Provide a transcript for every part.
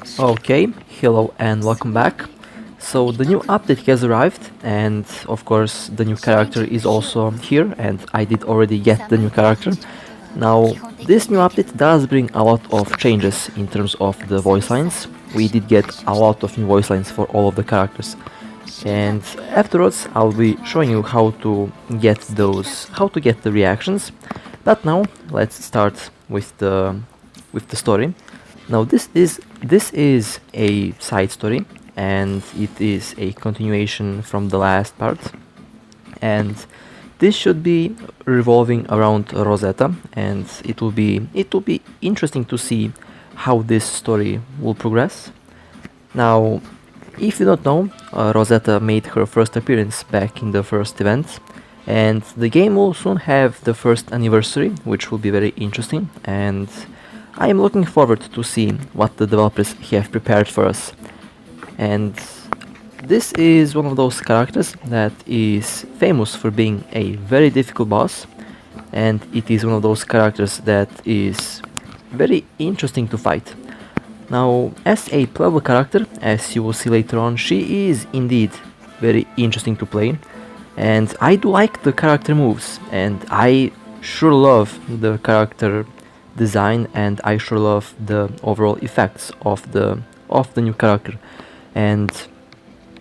Okay, hello and welcome back. So the new update has arrived, and of course the new character is also here, and I did already get the new character. Now this new update does bring a lot of changes in terms of the voice lines. We did get a lot of new voice lines for all of the characters, and afterwards I'll be showing you how to get the reactions. But now let's start with the story. Now this is a side story, and it is a continuation from the last part, and this should be revolving around Rosetta, and it will be interesting to see how this story will progress. Now, if you don't know, Rosetta made her first appearance back in the first event, and the game will soon have the first anniversary, which will be very interesting, and I am looking forward to see what the developers have prepared for us. And this is one of those characters that is famous for being a very difficult boss, and it is one of those characters that is very interesting to fight. Now, as a playable character, as you will see later on, she is indeed very interesting to play, and I do like the character moves, and I sure love the character design, and I sure love the overall effects of the new character. And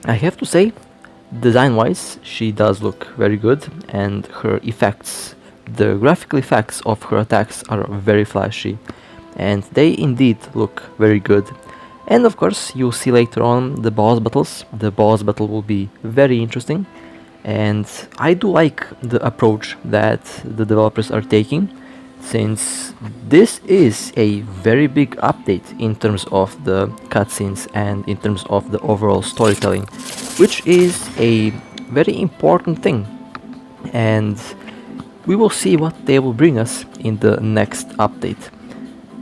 I have to say, design wise, she does look very good, and her effects, the graphical effects of her attacks are very flashy, and they indeed look very good. And of course, you'll see later on the boss battles. The boss battle will be very interesting, and I do like the approach that the developers are taking, since this is a very big update in terms of the cutscenes and in terms of the overall storytelling, which is a very important thing. And we will see what they will bring us in the next update.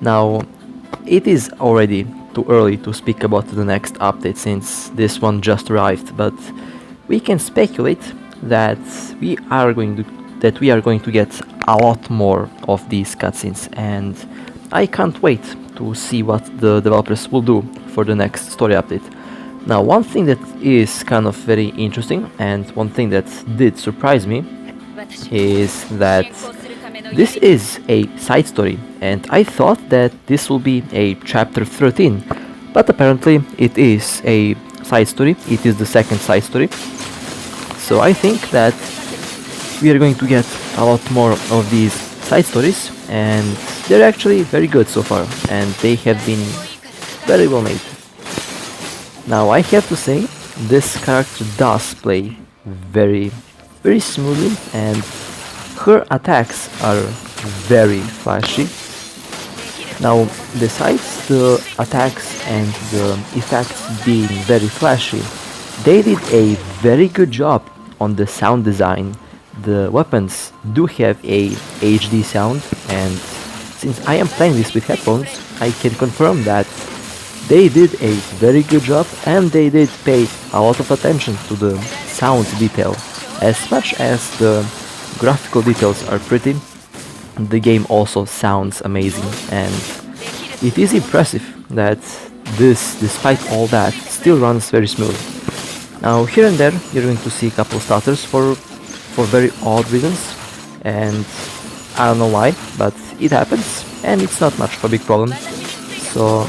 Now, it is already too early to speak about the next update since this one just arrived, but we can speculate that we are going to get a lot more of these cutscenes, and I can't wait to see what the developers will do for the next story update. Now, one thing that is kind of very interesting, and one thing that did surprise me, is that this is a side story, and I thought that this will be a chapter 13, but apparently it is a side story. It is the second side story, so I think that we are going to get a lot more of these side stories, and they're actually very good so far, and they have been very well made. Now, I have to say, this character does play very, very smoothly, and her attacks are very flashy. Now, besides the attacks and the effects being very flashy, they did a very good job on the sound design. The weapons do have a HD sound, and since I am playing this with headphones, I can confirm that they did a very good job, and they did pay a lot of attention to the sound detail. As much as the graphical details are pretty, the game also sounds amazing, and it is impressive that this, despite all that, still runs very smooth. Now, here and there, you're going to see a couple stutters for very odd reasons, and I don't know why, but it happens, and it's not much of a big problem, so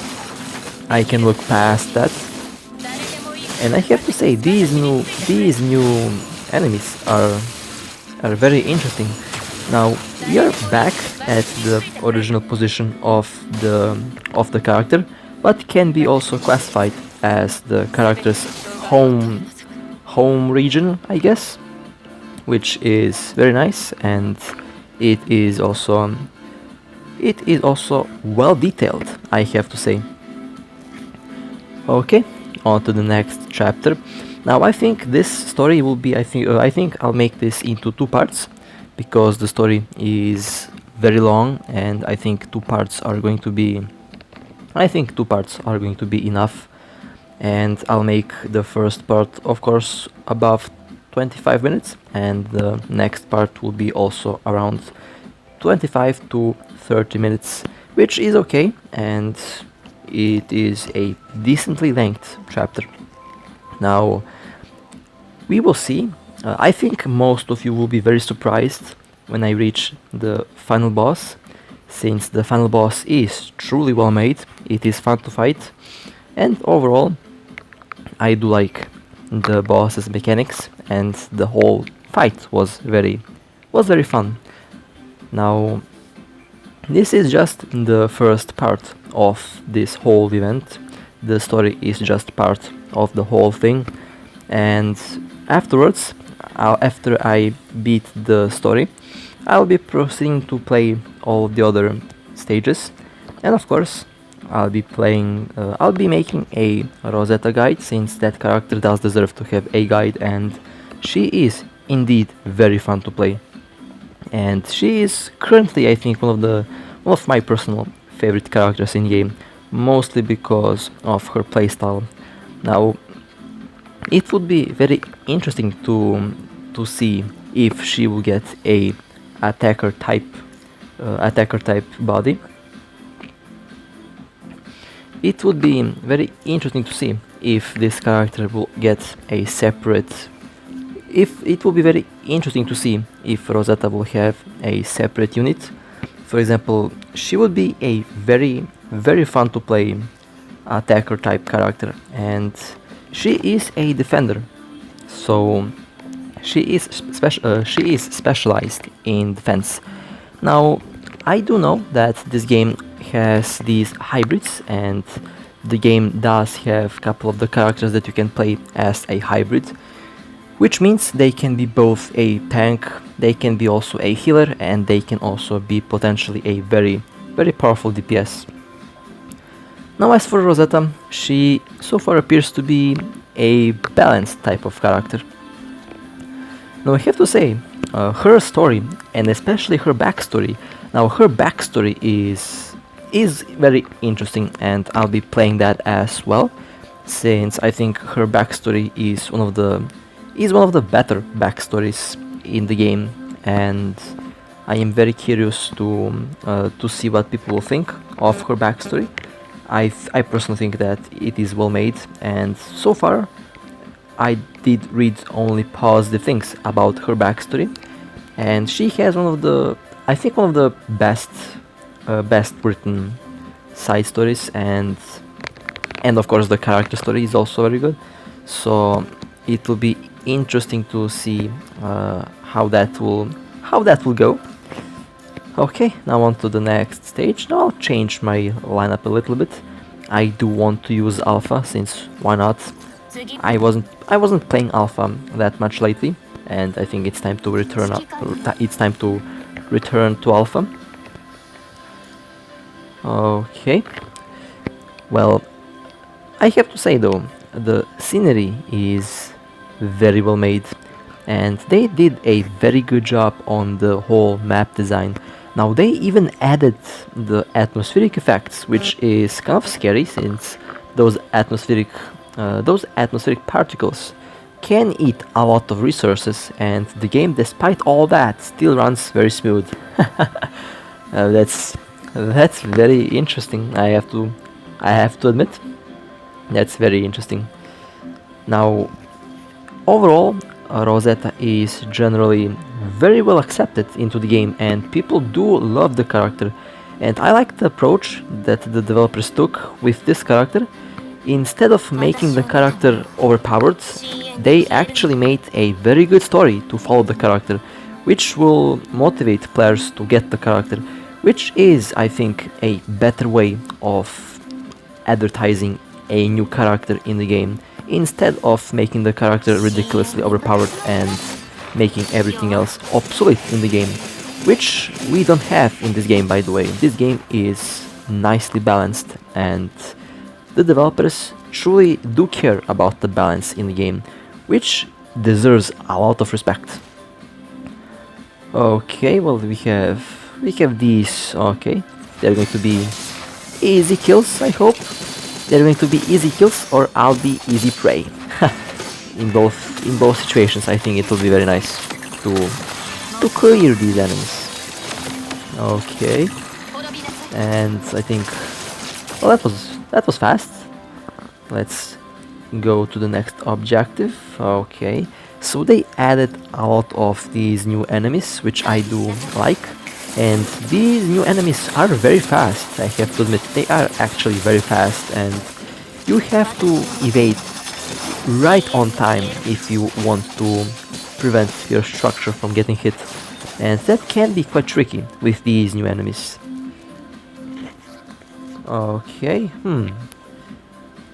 I can look past that. And I have to say, these new enemies are very interesting. Now, we are back at the original position of the character, but can be also classified as the character's home region, I guess, which is very nice, and it is also well detailed, I have to say. Okay, on to the next chapter. Now, I think this story will be, I think I'll make this into two parts, because the story is very long, and I think two parts are going to be enough. And I'll make the first part, of course, above 25 minutes, and the next part will be also around 25 to 30 minutes, which is okay, and it is a decently length chapter. Now, we will see. I think most of you will be very surprised when I reach the final boss, since the final boss is truly well made, it is fun to fight, and overall I do like the boss's mechanics, and the whole fight was very fun. Now, this is just the first part of this whole event. The story is just part of the whole thing, and afterwards, after I beat the story, I'll be proceeding to play all of the other stages, and of course, I'll be making a Rosetta guide, since that character does deserve to have a guide, and she is indeed very fun to play. And she is currently, I think, one of my personal favorite characters in game, mostly because of her playstyle. Now, it would be very interesting to see if she will get a attacker type body. It would be very interesting to see if this character will get a separate. If it will be very interesting to see if Rosetta will have a separate unit. For example, she would be a very fun to play attacker type character, and she is a defender, so she is specialized in defense. Now, I do know that this game has these hybrids, and the game does have a couple of the characters that you can play as a hybrid, which means they can be both a tank, they can be also a healer, and they can also be potentially a very powerful DPS. Now, as for Rosetta, she so far appears to be a balanced type of character. Now, I have to say, her story, and especially her backstory, now her backstory is very interesting, and I'll be playing that as well, since I think her backstory is one of the better backstories in the game, and I am very curious to see what people will think of her backstory. I personally think that it is well made, and so far I did read only positive things about her backstory, and she has one of the best written side stories, and of course the character story is also very good. So it will be interesting to see how that will go. Okay, now on to the next stage. Now I'll change my lineup a little bit. I do want to use Alpha, since why not? I wasn't playing Alpha that much lately, and I think it's time to return to Alpha. Okay. Well, I have to say though, the scenery is very well made, and they did a very good job on the whole map design. Now, they even added the atmospheric effects, which is kind of scary, since those atmospheric particles can eat a lot of resources, and the game, despite all that, still runs very smooth. That's very interesting. I have to admit, that's very interesting. Now, overall, Rosetta is generally very well accepted into the game, and people do love the character, and I like the approach that the developers took with this character. Instead of making the character overpowered, they actually made a very good story to follow the character, which will motivate players to get the character, which is, I think, a better way of advertising a new character in the game, instead of making the character ridiculously overpowered and making everything else obsolete in the game, which we don't have in this game, by the way. This game is nicely balanced, and the developers truly do care about the balance in the game, which deserves a lot of respect. Okay, well, we have these. Okay, they're going to be easy kills, I hope. They're going to be easy kills, or I'll be easy prey. in both situations, I think it will be very nice to clear these enemies. Okay, and I think, well, that was fast. Let's go to the next objective. Okay, so they added a lot of these new enemies, which I do like. And these new enemies are very fast, I have to admit. They are actually very fast, and you have to evade right on time if you want to prevent your structure from getting hit. And that can be quite tricky with these new enemies. Okay,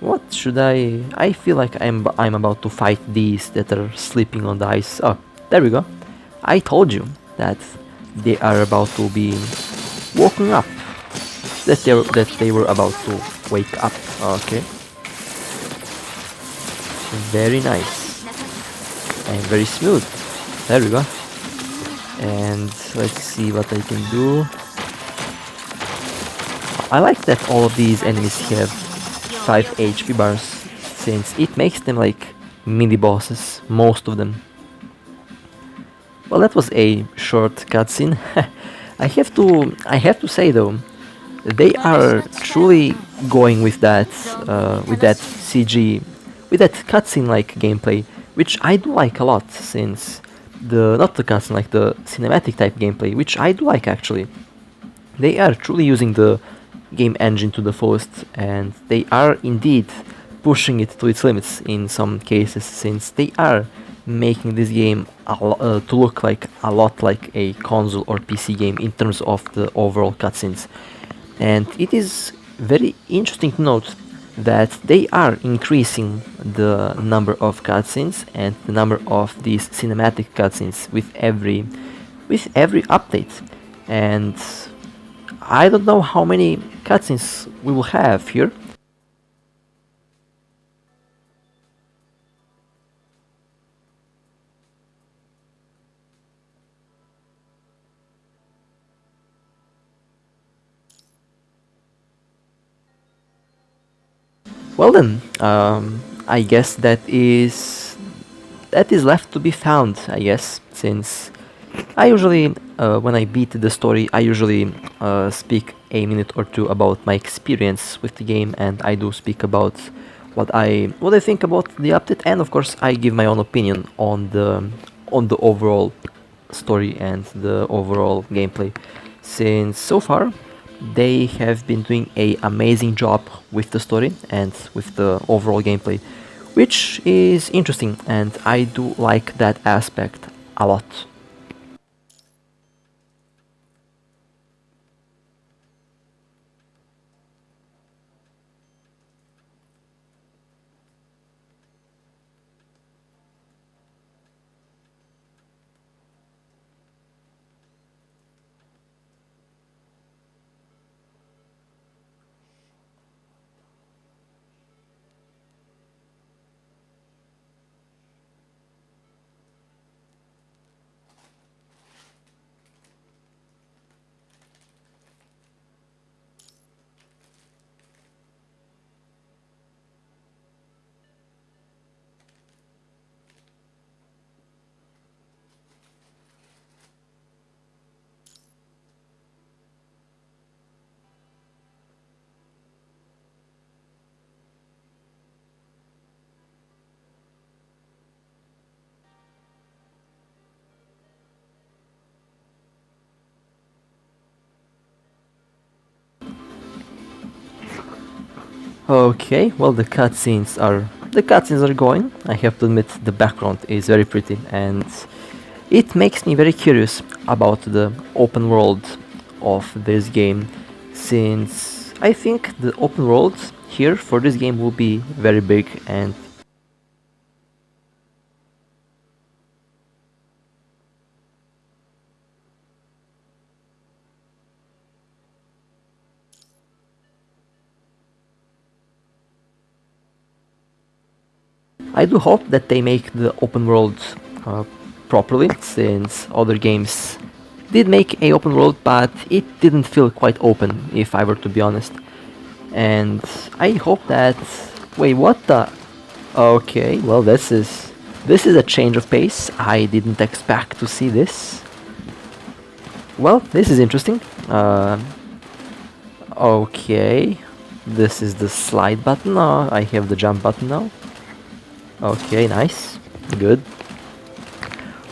what should I feel like I'm about to fight these that are sleeping on the ice. Oh, there we go. I told you that they are about to be woken up. That they were about to wake up. Okay. Very nice. And very smooth. There we go. And let's see what I can do. I like that all of these enemies have 5 HP bars, since it makes them like mini bosses, most of them. Well, that was a short cutscene. I have to say though, they are truly going with that CG, with that cutscene like gameplay, which I do like a lot, since not the cutscene, like the cinematic type gameplay, which I do like actually. They are truly using the game engine to the fullest, and they are indeed pushing it to its limits in some cases, since they are making this game to look like a lot like a console or PC game in terms of the overall cutscenes. And it is very interesting to note that they are increasing the number of cutscenes and the number of these cinematic cutscenes with every update. And I don't know how many cutscenes we will have here. Well then, I guess that is left to be found, I guess, since I usually, when I beat the story, I usually speak a minute or two about my experience with the game, and I do speak about what I think about the update, and of course I give my own opinion on the overall story and the overall gameplay. Since so far they have been doing an amazing job with the story and with the overall gameplay, which is interesting, and I do like that aspect a lot. Okay, well, the cutscenes are going. I have to admit the background is very pretty, and it makes me very curious about the open world of this game, since I think the open world here for this game will be very big. And I do hope that they make the open world uh, properly, since other games did make a open world, but it didn't feel quite open, if I were to be honest. And I hope that... Wait, what the... Okay, well, this is a change of pace. I didn't expect to see this. Well, this is interesting. Okay. This is the slide button. Oh, I have the jump button now. Okay, nice. Good.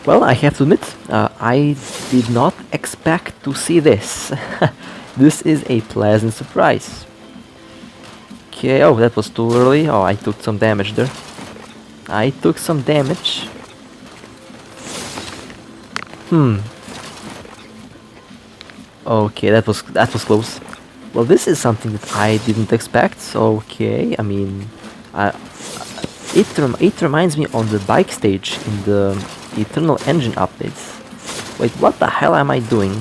Well, I have to admit, I did not expect to see this. This is a pleasant surprise. Okay, oh, that was too early. Oh, I took some damage there. I took some damage. Okay, that was close. Well, this is something that I didn't expect. Okay, I mean, it reminds me on the bike stage in the Eternal Engine updates. Wait, what the hell am I doing?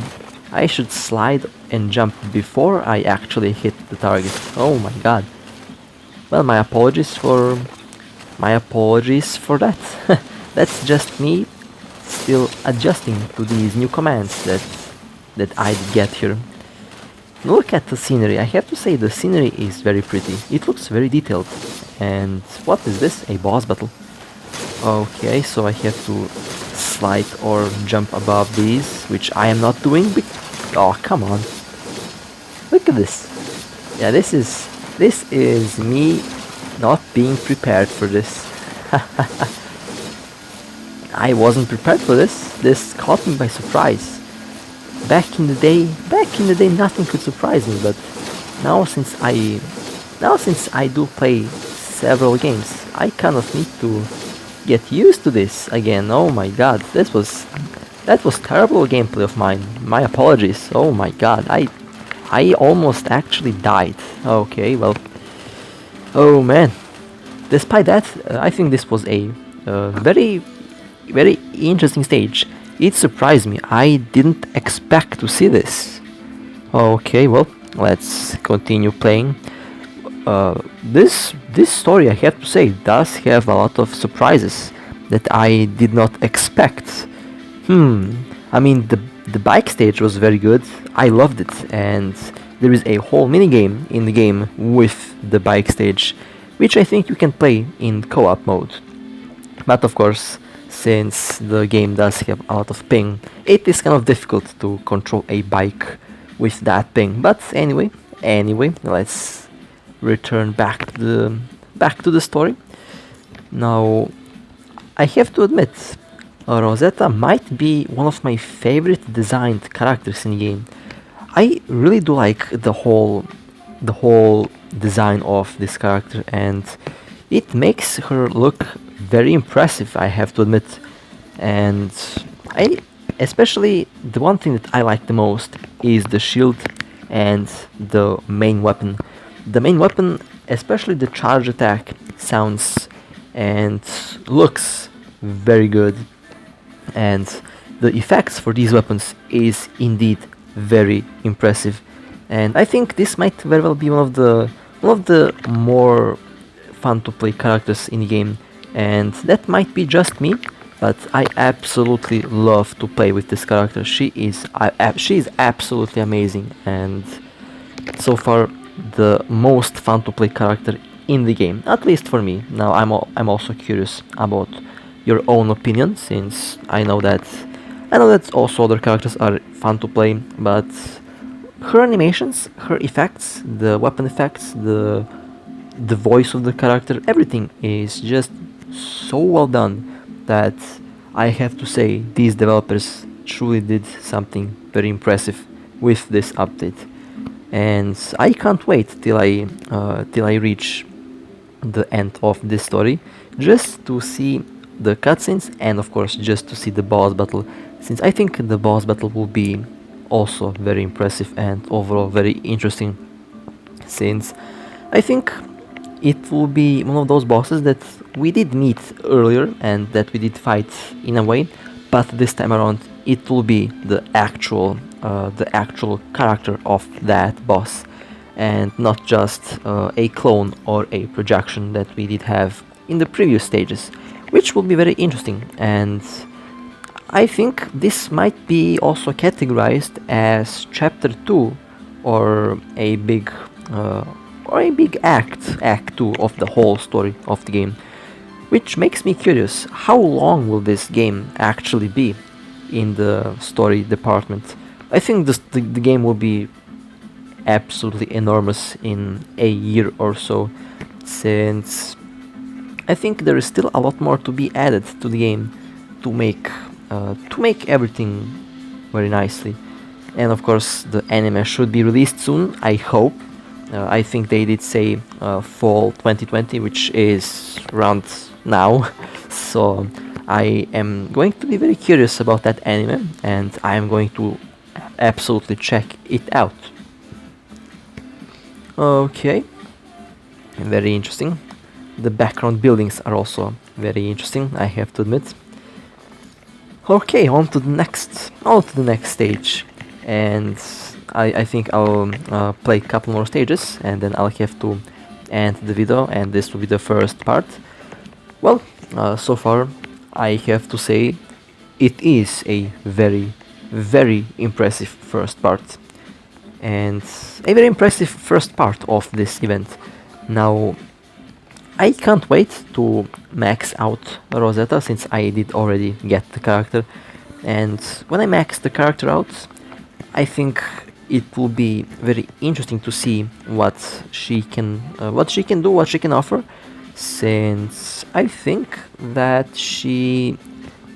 I should slide and jump before I actually hit the target. Oh my god. Well, my apologies for that. That's just me still adjusting to these new commands that I get here. Look at the scenery. I have to say the scenery is very pretty. It looks very detailed. And what is this? A boss battle. Okay, so I have to slide or jump above these, which I am not doing. Oh, come on. Look at this. Yeah, this is me not being prepared for this. I wasn't prepared for this. This caught me by surprise. Back in the day, nothing could surprise me, but now since I do play several games, I kind of need to get used to this again. Oh my god, that was terrible gameplay of mine. My apologies. Oh my god, I almost actually died. Okay, well, oh man. Despite that, I think this was a very interesting stage. It surprised me. I didn't expect to see this. Okay, well, let's continue playing. This story, I have to say, does have a lot of surprises that I did not expect. I mean, the bike stage was very good. I loved it, and there is a whole minigame in the game with the bike stage, which I think you can play in co-op mode. But of course, since the game does have a lot of ping, it is kind of difficult to control a bike with that ping. But anyway, let's return back to the story. Now, I have to admit, Rosetta might be one of my favorite designed characters in the game. I really do like the whole design of this character, and it makes her look very impressive, I have to admit. And especially the one thing that I like the most is the shield and the main weapon. The main weapon, especially the charge attack, sounds and looks very good, and the effects for these weapons is indeed very impressive. And I think this might very well be one of the more fun to play characters in the game, and that might be just me, but I absolutely love to play with this character. She is absolutely amazing, and so far the most fun to play character in the game, at least for me. Now I'm also curious about your own opinion, since I know that also other characters are fun to play, but her animations, her effects, the weapon effects, the voice of the character, everything is just so well done that I have to say these developers truly did something very impressive with this update. And I can't wait till I reach the end of this story, just to see the cutscenes and of course just to see the boss battle, since I think the boss battle will be also very impressive and overall very interesting, since I think it will be one of those bosses that we did meet earlier and that we did fight in a way, but this time around it will be the actual character of that boss, and not just a clone or a projection that we did have in the previous stages, which will be very interesting. And I think this might be also categorized as chapter 2 or a big act 2 of the whole story of the game, which makes me curious, how long will this game actually be in the story department? I think the game will be absolutely enormous in a year or so, since I think there is still a lot more to be added to the game to make everything very nicely. And of course, the anime should be released soon, I hope. I think they did say fall 2020, which is around now. So I am going to be very curious about that anime, and I am going to absolutely check it out. Okay, very interesting. The background buildings are also very interesting, I have to admit. Okay, on to the next stage, and I think I'll play a couple more stages, and then I'll have to end the video, and this will be the first part. Well, so far I have to say it is a very impressive first part, and a very impressive first part of this event. Now, I can't wait to max out Rosetta, since I did already get the character, and when I max the character out, I think it will be very interesting to see what she can do, what she can offer, since I think that she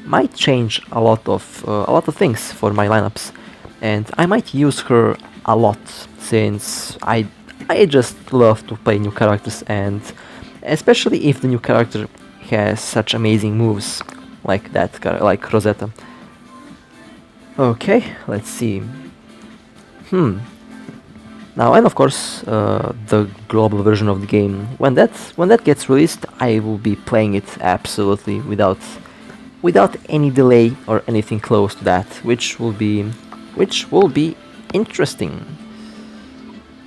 might change a lot of things for my lineups, and I might use her a lot, since I just love to play new characters, and especially if the new character has such amazing moves like like Rosetta. Okay, let's see. Now, and of course, the global version of the game. When that gets released, I will be playing it absolutely without any delay or anything close to that, which will be interesting.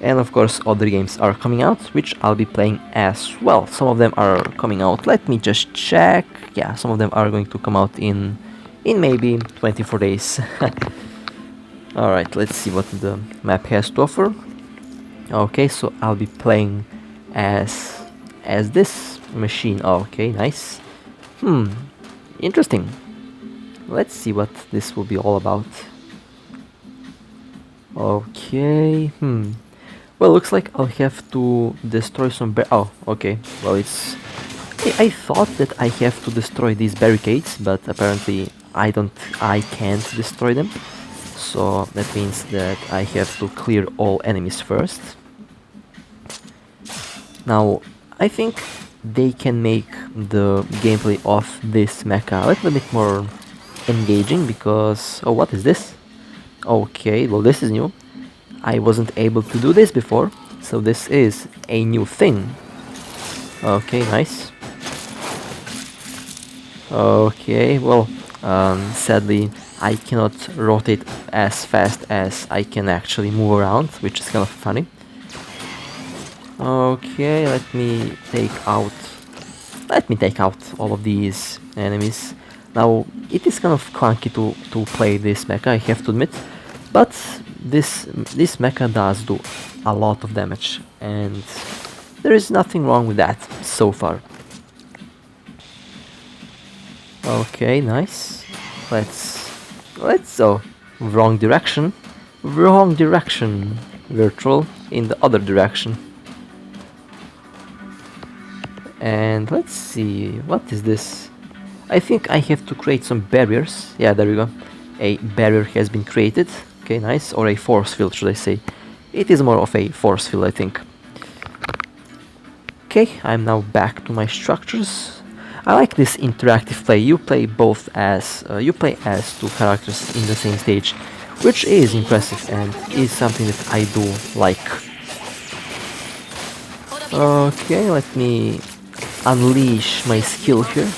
And of course, other games are coming out, which I'll be playing as well. Some of them are coming out. Let me just check. Yeah, some of them are going to come out in maybe 24 days. Alright, let's see what the map has to offer. Okay, so I'll be playing as this machine. Okay, nice. Interesting. Let's see what this will be all about. Okay, well, looks like I'll have to destroy some oh, okay. Well, I thought that I have to destroy these barricades, but apparently I can't destroy them. So that means that I have to clear all enemies first. Now, I think they can make the gameplay of this mecha a little bit more engaging, because... Oh, what is this? Okay, well, this is new. I wasn't able to do this before, so this is a new thing. Okay, nice. Okay, well, sadly I cannot rotate as fast as I can actually move around, which is kind of funny. Okay, let me take out all of these enemies. Now, it is kind of clunky to play this mecha, I have to admit, but this mecha does do a lot of damage, and there is nothing wrong with that so far. Okay, nice. Let's oh, wrong direction, virtual, in the other direction. And let's see, what is this? I think I have to create some barriers. Yeah, there we go. A barrier has been created. Okay, nice. Or a force field, should I say. It is more of a force field, I think. Okay, I'm now back to my structures. I like this interactive play. You play as two characters in the same stage, which is impressive and is something that I do like. Okay, let me unleash my skill here.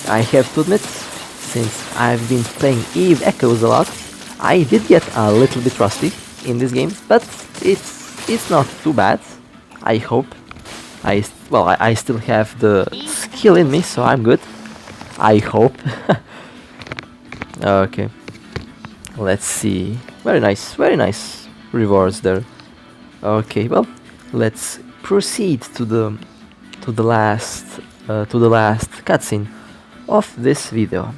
I have to admit, since I've been playing Eve Echoes a lot, I did get a little bit rusty in this game, but it's not too bad, I hope. I still have the skill in me, so I'm good. I hope. Okay. Let's see. Very nice rewards there. Okay, well, let's proceed to the last cutscene of this video.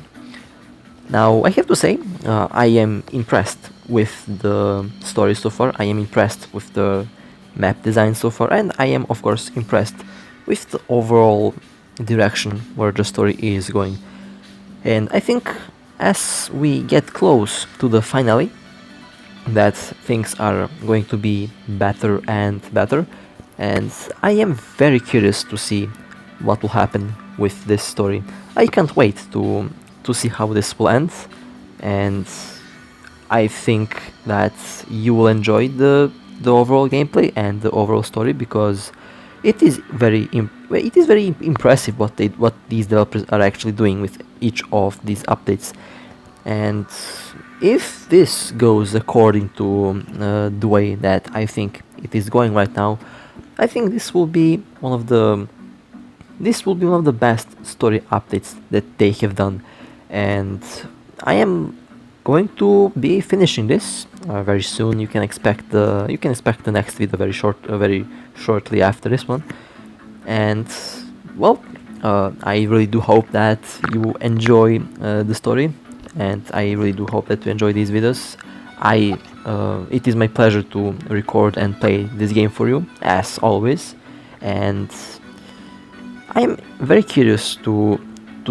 Now, I have to say, I am impressed with the story so far. I am impressed with the map design so far, and I am of course impressed with the overall direction where the story is going. And I think as we get close to the finale, that things are going to be better and better, and I am very curious to see what will happen with this story. I can't wait to see how this will end, and I think that you will enjoy the overall gameplay and the overall story, because it is very impressive what these developers are actually doing with each of these updates. And if this goes according to the way that I think it is going right now, I think this will be one of the best story updates that they have done. And I am going to be finishing this very soon. You can expect the next video very shortly after this one. And well, I really do hope that you enjoy the story, and I really do hope that you enjoy these videos. It is my pleasure to record and play this game for you, as always, and I am very curious to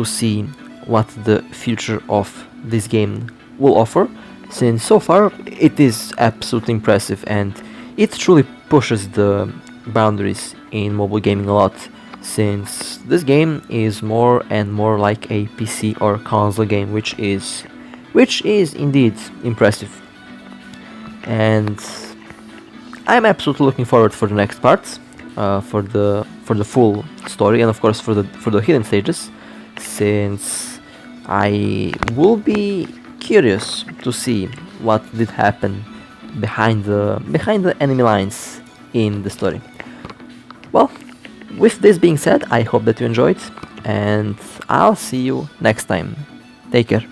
see what the future of this game will offer, since so far it is absolutely impressive and it truly pushes the boundaries in mobile gaming a lot, since this game is more and more like a PC or console game, which is indeed impressive. And I'm absolutely looking forward for the next parts, for the full story, and of course for the hidden stages, since I will be curious to see what did happen behind the enemy lines in the story. Well, with this being said, I hope that you enjoyed, and I'll see you next time. Take care.